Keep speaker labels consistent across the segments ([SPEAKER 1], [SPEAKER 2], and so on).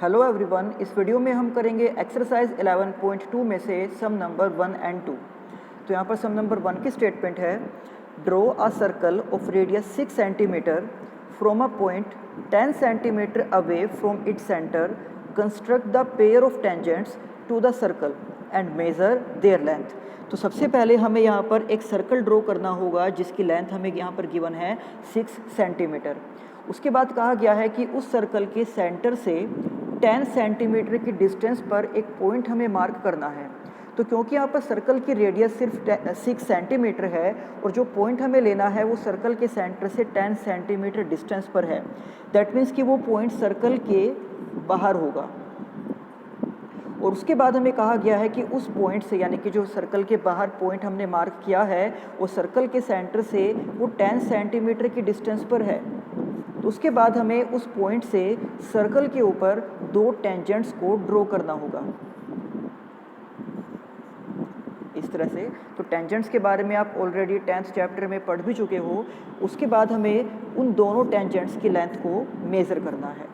[SPEAKER 1] Hello everyone, इस video में हम करेंगे एक्सरसाइज 11.2 में से सम नंबर 1 एंड 2। तो यहाँ पर सम नंबर 1 की स्टेटमेंट है, draw a circle of radius 6 centimetre from a point 10 centimetre away from its centre, construct the pair of tangents to the circle and measure their length. तो सबसे पहले हमें यहाँ पर एक सर्कल ड्रॉ करना होगा जिसकी लेंथ हमें यहाँ पर गिवन है 6 सेंटीमीटर। उसके बाद कहा गया है कि उस सर्कल के सेंटर से 10 सेंटीमीटर की डिस्टेंस पर एक पॉइंट हमें मार्क करना है। तो क्योंकि यहाँ पर सर्कल की रेडियस सिर्फ 6 सेंटीमीटर है और जो पॉइंट हमें लेना है वो सर्कल के सेंटर से 10 सेंटीमीटर डिस्टेंस पर है, दैट मीन्स कि वो पॉइंट सर्कल के बाहर होगा। और उसके बाद हमें कहा गया है कि उस पॉइंट से, यानी कि जो सर्कल के बाहर पॉइंट हमने मार्क किया है वो सर्कल के सेंटर से वो 10 सेंटीमीटर की डिस्टेंस पर है। तो उसके बाद हमें उस पॉइंट से सर्कल के ऊपर 2 टेंजेंट्स को ड्रॉ करना होगा इस तरह से। तो टेंजेंट्स के बारे में आप ऑलरेडी 10th चैप्टर में पढ़ भी चुके हो। उसके बाद हमें उन दोनों टेंजेंट्स की लेंथ को मेज़र करना है।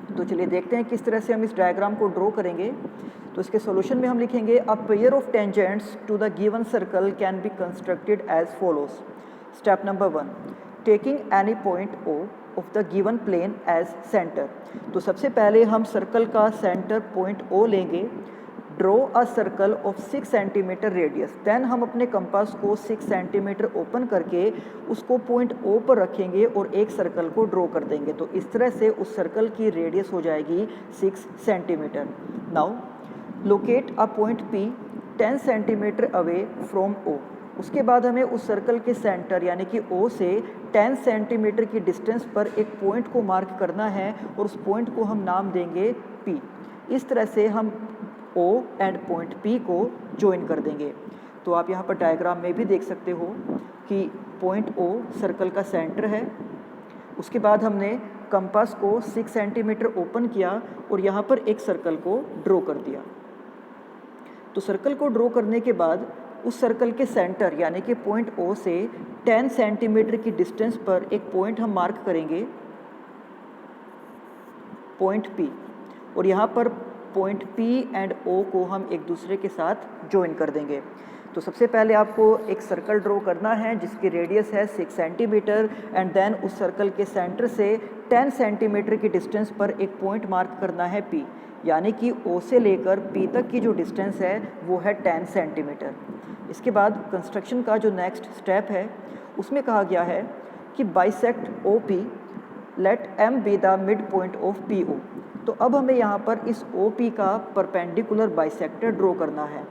[SPEAKER 1] तो चलिए देखते हैं किस तरह से हम इस डायग्राम को ड्रॉ करेंगे। तो इसके सॉल्यूशन में हम लिखेंगे, a pair of tangents to the given circle can be constructed as follows. Step number 1, taking any point O of the given plane as centre. तो सबसे पहले हम सर्कल का सेंटर पॉइंट ओ लेंगे। Draw a circle of 6 centimetre radius. Then हम अपने compass को 6 centimetre open करके उसको पॉइंट ओ पर रखेंगे और एक सर्कल को ड्रॉ कर देंगे। तो इस तरह से उस सर्कल की रेडियस हो जाएगी 6 centimetre. Now locate a point P 10 centimetre away from O. उसके बाद हमें उस सर्कल के सेंटर यानी कि ओ से 10 सेंटीमीटर की डिस्टेंस पर एक पॉइंट को मार्क करना है और उस पॉइंट को हम नाम देंगे पी। इस तरह से हम ओ एंड पॉइंट पी को ज्वाइन कर देंगे। तो आप यहाँ पर डायग्राम में भी देख सकते हो कि पॉइंट ओ सर्कल का सेंटर है। उसके बाद हमने कंपास को 6 सेंटीमीटर ओपन किया और यहाँ पर एक सर्कल को ड्रॉ कर दिया। तो सर्कल को ड्रॉ करने के बाद उस सर्कल के सेंटर यानी कि पॉइंट ओ से 10 सेंटीमीटर की डिस्टेंस पर एक पॉइंट हम मार्क करेंगे, पॉइंट पी। और यहाँ पर पॉइंट पी एंड ओ को हम एक दूसरे के साथ ज्वाइन कर देंगे। तो सबसे पहले आपको एक सर्कल ड्रॉ करना है जिसकी रेडियस है 6 सेंटीमीटर एंड देन उस सर्कल के सेंटर से 10 सेंटीमीटर की डिस्टेंस पर एक पॉइंट मार्क करना है पी, यानी कि ओ से लेकर पी तक की जो डिस्टेंस है वो है 10 सेंटीमीटर। इसके बाद कंस्ट्रक्शन का जो नेक्स्ट स्टेप है उसमें कहा गया है कि bisect O P, let M be the mid point of P O. तो अब हमें यहाँ पर इस ओ पी का परपेंडिकुलर बाइसेक्टर ड्रॉ करना है।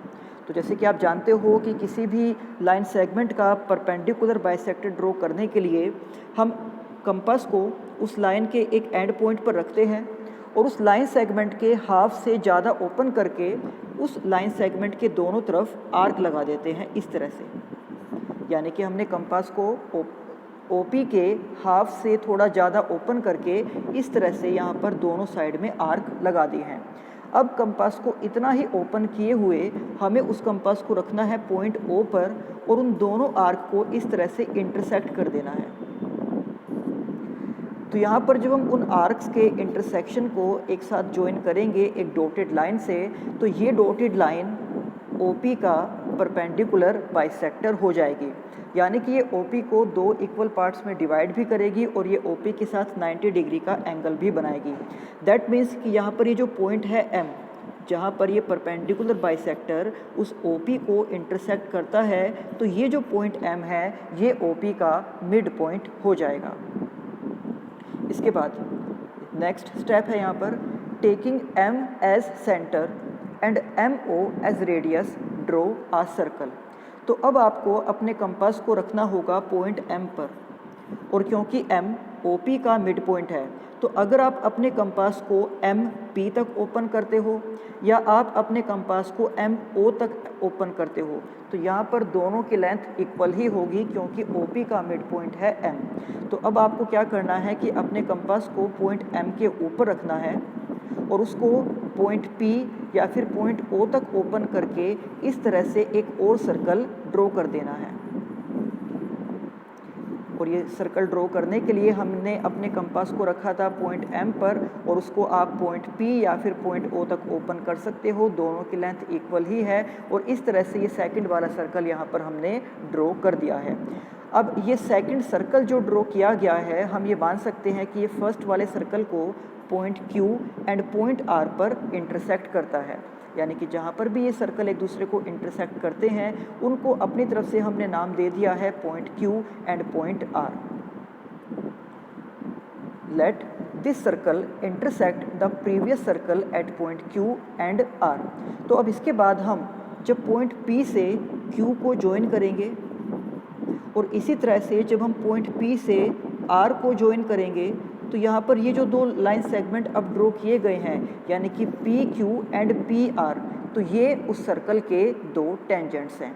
[SPEAKER 1] तो जैसे कि आप जानते हो कि किसी भी लाइन सेगमेंट का परपेंडिकुलर बाइसेक्टर ड्रॉ करने के लिए हम कंपास को उस लाइन के एक एंड पॉइंट पर रखते हैं और उस लाइन सेगमेंट के हाफ से ज़्यादा ओपन करके उस लाइन सेगमेंट के दोनों तरफ आर्क लगा देते हैं इस तरह से। यानी कि हमने कंपास को ओपी के हाफ से थोड़ा ज़्यादा ओपन करके इस तरह से यहाँ पर दोनों साइड में आर्क लगा दिए हैं। अब कंपास को इतना ही ओपन किए हुए हमें उस कंपास को रखना है पॉइंट ओ पर और उन दोनों आर्क को इस तरह से इंटरसेक्ट कर देना है। तो यहाँ पर जब हम उन आर्क्स के इंटरसेक्शन को एक साथ ज्वाइन करेंगे एक डॉटेड लाइन से, तो ये डॉटेड लाइन ओपी का परपेंडिकुलर बाइसेक्टर हो जाएगी। यानी कि ये ओपी को 2 इक्वल पार्ट्स में डिवाइड भी करेगी और ये ओपी के साथ 90 डिग्री का एंगल भी बनाएगी। दैट मीन्स कि यहाँ पर ये जो पॉइंट है एम, जहाँ पर ये परपेंडिकुलर बाइसेक्टर उस ओपी को इंटरसेक्ट करता है, तो ये जो पॉइंट एम है ये ओपी का मिड पॉइंट हो जाएगा। इसके बाद नेक्स्ट स्टेप है यहाँ पर, taking M as centre and M O as radius, draw a circle. तो अब आपको अपने कंपास को रखना होगा पॉइंट एम पर, और क्योंकि एम ओ पी का मिड पॉइंट है तो अगर आप अपने कंपास को एम पी तक ओपन करते हो या आप अपने कंपास को एम ओ तक ओपन करते हो तो यहाँ पर दोनों की लेंथ इक्वल ही होगी क्योंकि ओ पी का मिड पॉइंट है एम। तो अब आपको क्या करना है कि अपने कंपास को पॉइंट एम के ऊपर रखना है और उसको पॉइंट पी या फिर पॉइंट ओ तक ओपन करके इस तरह से एक और सर्कल ड्रॉ कर देना है। और ये सर्कल ड्रॉ करने के लिए हमने अपने कंपास को रखा था पॉइंट M पर, और उसको आप पॉइंट P या फिर पॉइंट O तक ओपन कर सकते हो। दोनों की लेंथ इक्वल ही है और इस तरह से ये सेकंड वाला सर्कल यहाँ पर हमने ड्रॉ कर दिया है। अब ये सेकंड सर्कल जो ड्रॉ किया गया है, हम ये मान सकते हैं कि ये फर्स्ट वाले सर्कल को point Q and point R पर इंटरसेक्ट करता है। यानी कि जहाँ पर भी ये सर्कल एक दूसरे को इंटरसेक्ट करते हैं उनको अपनी तरफ से हमने नाम दे दिया है point Q and point R। Let this circle intersect the previous circle eight point Q and R। तो अब इसके बाद हम जब पॉइंट P से Q को ज्वाइन करेंगे और इसी तरह से जब हम पॉइंट P से R को ज्वाइन करेंगे तो यहाँ पर ये जो दो लाइन सेगमेंट अब ड्रॉ किए गए हैं यानी कि PQ एंड PR, तो ये उस सर्कल के दो टेंजेंट्स हैं।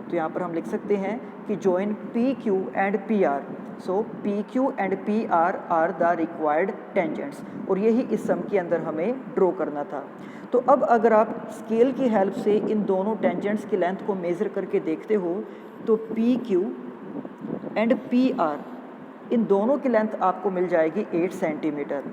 [SPEAKER 1] तो यहाँ पर हम लिख सकते हैं कि join PQ and PR। So PQ and PR are the required tangents, और यही इस सम के अंदर हमें ड्रॉ करना था। तो अब अगर आप स्केल की हेल्प से इन दोनों टेंजेंट्स की लेंथ को मेज़र करके देखते हो तो PQ एंड PR इन दोनों की लेंथ आपको मिल जाएगी 8 सेंटीमीटर।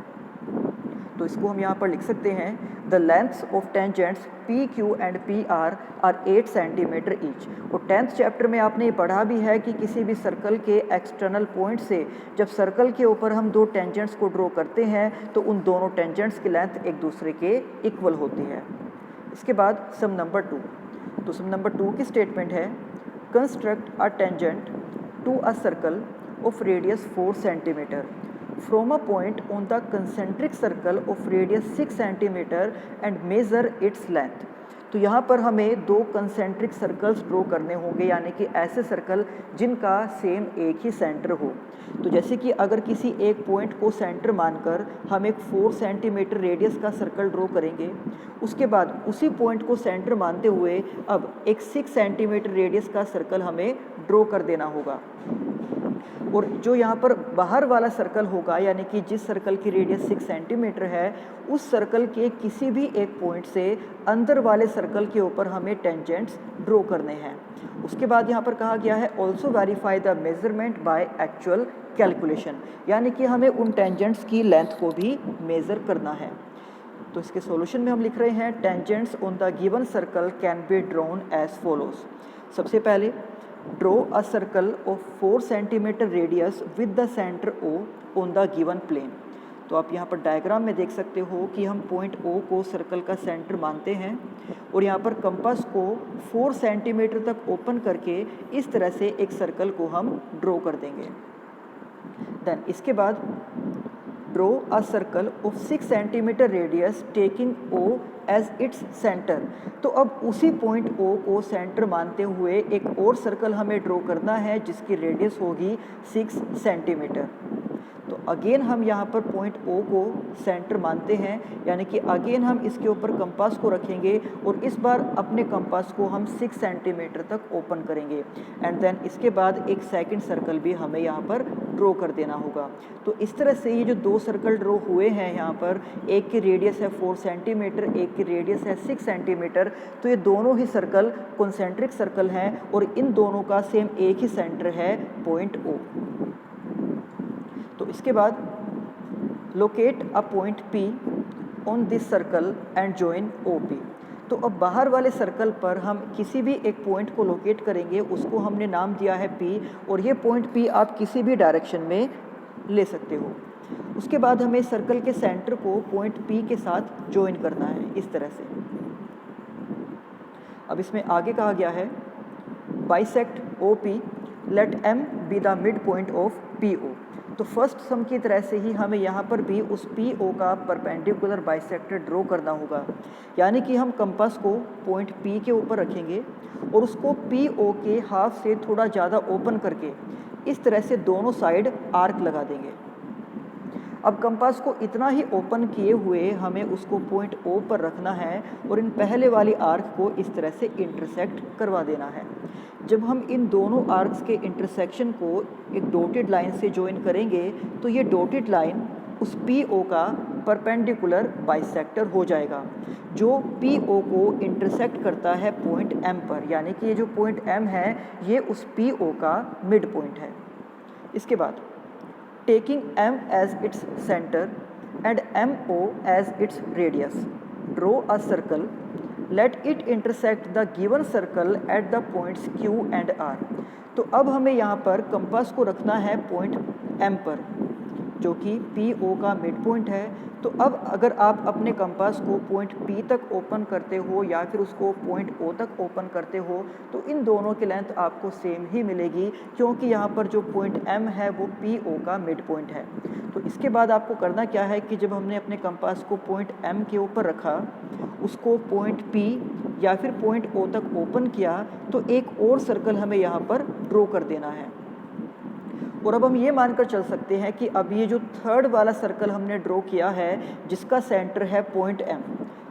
[SPEAKER 1] तो इसको हम यहाँ पर लिख सकते हैं the lengths of tangents PQ and PR are 8 centimetre each. और 10th चैप्टर में आपने ये पढ़ा भी है कि किसी भी सर्कल के एक्सटर्नल पॉइंट से जब सर्कल के ऊपर हम दो टेंजेंट्स को ड्रॉ करते हैं तो उन दोनों टेंजेंट्स की लेंथ एक दूसरे के इक्वल होती है। इसके बाद सम नंबर 2। तो सम नंबर 2 की स्टेटमेंट है construct a tangent to a circle of radius 4 centimeter from a point on the concentric circle of radius 6 centimeter and measure its length। तो यहाँ पर हमें दो कंसेंट्रिक सर्कल्स ड्रॉ करने होंगे, यानी कि ऐसे सर्कल जिनका सेम एक ही सेंटर हो। तो जैसे कि अगर किसी एक पॉइंट को सेंटर मानकर हम एक 4 सेंटीमीटर रेडियस का सर्कल ड्रॉ करेंगे, उसके बाद उसी पॉइंट को सेंटर मानते हुए अब एक 6 सेंटीमीटर रेडियस का सर्कल हमें ड्रॉ कर देना होगा। और जो यहाँ पर बाहर वाला सर्कल होगा यानी कि जिस सर्कल की रेडियस 6 सेंटीमीटर है उस सर्कल के किसी भी एक पॉइंट से अंदर वाले सर्कल के ऊपर हमें टेंजेंट्स ड्रॉ करने हैं। उसके बाद यहाँ पर कहा गया है also verify the measurement by actual calculation, यानी कि हमें उन टेंजेंट्स की लेंथ को भी मेज़र करना है। तो इसके सॉल्यूशन में हम लिख रहे हैं tangents on the given circle can be drawn as follows. सबसे पहले draw a circle of 4 centimetre radius with the centre O on the given plane. तो आप यहाँ पर डायग्राम में देख सकते हो कि हम पॉइंट O को सर्कल का सेंटर मानते हैं और यहाँ पर कंपास को 4 सेंटीमीटर तक ओपन करके इस तरह से एक सर्कल को हम ड्रॉ कर देंगे। देन इसके बाद draw a circle of 6 centimetre radius taking O as its centre. तो अब उसी पॉइंट O को सेंटर मानते हुए एक और सर्कल हमें ड्रॉ करना है जिसकी रेडियस होगी 6 सेंटीमीटर। तो अगेन हम यहाँ पर पॉइंट O को सेंटर मानते हैं, यानी कि अगेन हम इसके ऊपर कंपास को रखेंगे और इस बार अपने कंपास को हम 6 सेंटीमीटर तक ओपन करेंगे एंड देन इसके बाद एक सेकंड सर्कल भी हमें यहाँ पर ड्रॉ कर देना होगा। तो इस तरह से ये जो दो सर्कल ड्रॉ हुए हैं यहाँ पर, एक की रेडियस है 4 सेंटीमीटर, एक की रेडियस है 6 सेंटीमीटर, तो ये दोनों ही सर्कल कॉन्सेंट्रिक सर्कल हैं और इन दोनों का सेम एक ही सेंटर है पॉइंट O। तो इसके बाद locate a point P on this circle and join OP। तो अब बाहर वाले सर्कल पर हम किसी भी एक पॉइंट को लोकेट करेंगे, उसको हमने नाम दिया है P, और ये पॉइंट P आप किसी भी डायरेक्शन में ले सकते हो। उसके बाद हमें सर्कल के सेंटर को पॉइंट P के साथ जॉइन करना है इस तरह से। अब इसमें आगे कहा गया है bisect OP, let M be the mid point of PO। तो फर्स्ट सम की तरह से ही हमें यहाँ पर भी उस PO का परपेंडिकुलर बाइसेक्टर ड्रॉ करना होगा, यानी कि हम कंपास को पॉइंट P के ऊपर रखेंगे और उसको PO के हाफ से थोड़ा ज़्यादा ओपन करके इस तरह से दोनों साइड आर्क लगा देंगे। अब कंपास को इतना ही ओपन किए हुए हमें उसको पॉइंट O पर रखना है और इन पहले वाली आर्क को इस तरह से इंटरसेक्ट करवा देना है। जब हम इन दोनों आर्क्स के इंटरसेक्शन को एक डॉटेड लाइन से ज्वाइन करेंगे तो ये डॉटेड लाइन उस PO का परपेंडिकुलर बाइसेक्टर हो जाएगा, जो PO को इंटरसेक्ट करता है पॉइंट M पर, यानी कि ये जो पॉइंट M है ये उस PO का मिड पॉइंट है। इसके बाद taking M as its center and MO as its radius, draw a circle, let it intersect the given circle at the points Q and R। तो अब हमें यहाँ पर कंपास को रखना है पॉइंट M पर, जो कि PO का मिड पॉइंट है। तो अब अगर आप अपने कंपास को पॉइंट P तक ओपन करते हो या फिर उसको पॉइंट O तक ओपन करते हो तो इन दोनों की लेंथ आपको सेम ही मिलेगी, क्योंकि यहाँ पर जो पॉइंट M है वो PO का मिड पॉइंट है। तो इसके बाद आपको करना क्या है कि जब हमने अपने कंपास को पॉइंट M के ऊपर रखा, उसको पॉइंट P या फिर पॉइंट O तक ओपन किया, तो एक और सर्कल हमें यहाँ पर ड्रॉ कर देना है। और अब हम ये मानकर चल सकते हैं कि अब ये जो थर्ड वाला सर्कल हमने ड्रॉ किया है जिसका सेंटर है पॉइंट M,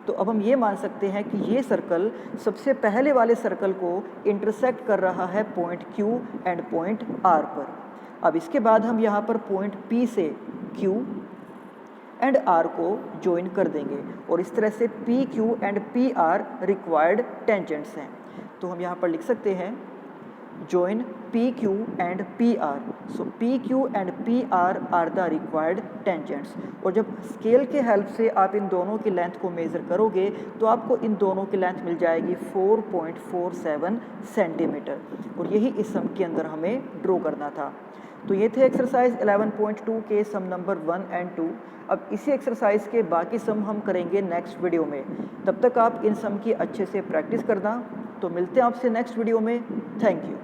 [SPEAKER 1] तो अब हम ये मान सकते हैं कि ये सर्कल सबसे पहले वाले सर्कल को इंटरसेक्ट कर रहा है point Q and point R पर। अब इसके बाद हम यहाँ पर पॉइंट P से Q एंड R को ज्वाइन कर देंगे और इस तरह से PQ and PR required tangents हैं। तो हम यहाँ पर लिख सकते हैं join PQ and PR, so PQ and PR are the required tangents। और जब स्केल के हेल्प से आप इन दोनों की लेंथ को मेज़र करोगे तो आपको इन दोनों की लेंथ मिल जाएगी 4.47 सेंटीमीटर, और यही इस सम के अंदर हमें ड्रॉ करना था। तो ये थे एक्सरसाइज 11.2 के सम नंबर 1 एंड 2। अब इसी एक्सरसाइज के बाकी सम हम करेंगे नेक्स्ट वीडियो में। तब तक आप इन सम की अच्छे से प्रैक्टिस करना। तो मिलते हैं आपसे नेक्स्ट वीडियो में। Thank you.